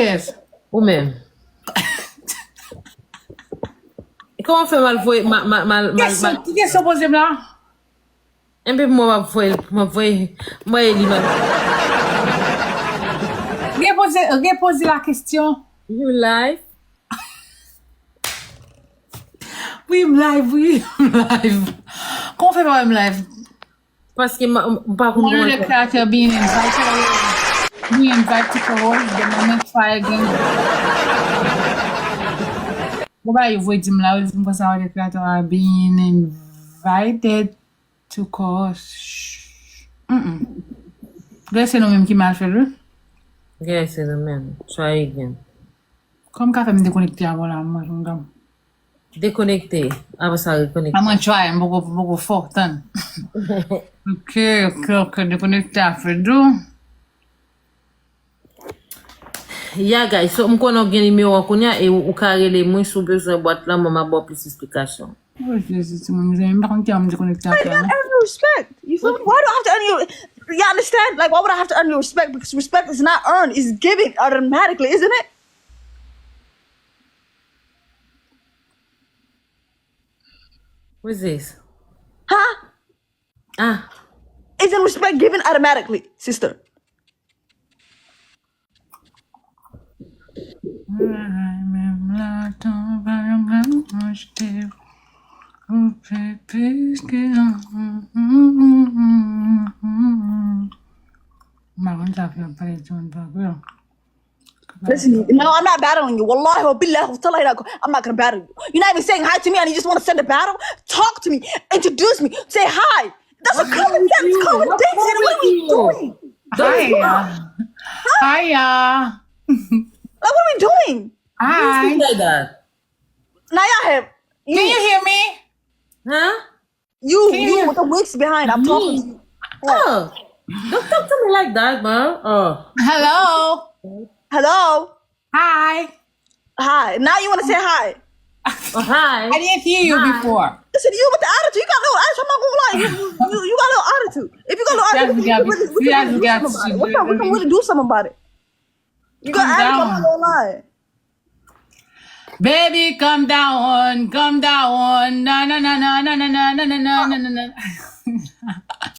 is? Ou même. Comment fait mal voyer mal Qui est supposé là? un peu moi voyer moi lui-même. Repose la question. You live? Oui, live. Comment fait pas live? Parce que pas One of the comment. characters being invited to co-host, the moment try again. Why you vote him loud because some of the characters are being invited to co-host. Gars, c'est nous même qui mal fait le. Yeah, c'est le même. Try again. Comme quand me déconnecter avant là, moi je me Déconnecter. Après ça reconnecter. I'm gonna try beaucoup fort tan. Ok, déconnecter à Fedou. Yeah guys, so mkono gen numéro konya et ou ka rele moi sou besoin boîte là m'a bo plus explication. Oui, c'est mon ami, par contre, me déconnecter à Not earn your respect. You feel me? Why do I have to earn your? You understand? Like, why would I have to earn your respect? Because respect is not earned; it's given automatically, isn't it? What is this? Huh? Ah, Isn't respect given automatically, sister? Listen, no, I'm not battling you. Wallahi wa billahi wa tallahi la- I'm not gonna battle you. You're not even saying hi to me and you just want to send a battle? Talk to me. Introduce me. Say hi. That's a common sense conversation. What are we doing? Hiya. Like, what are we doing? Hi. like that. Now y'all have Can you hear me? Huh? you with the wigs behind. I'm talking to you. Oh, don't talk to me like that, man. Oh, Hello. Hello? Hi. Hi. Now you want to say hi. oh hi. I didn't hear you before. Listen, you with the attitude. You got a little attitude. I'm not gonna lie. You got a little attitude. If you got a little attitude, we can really do something about it. We can really do something about it. You got attitude. I'm not gonna lie. Baby, come down. Na na na na na na na na na na na.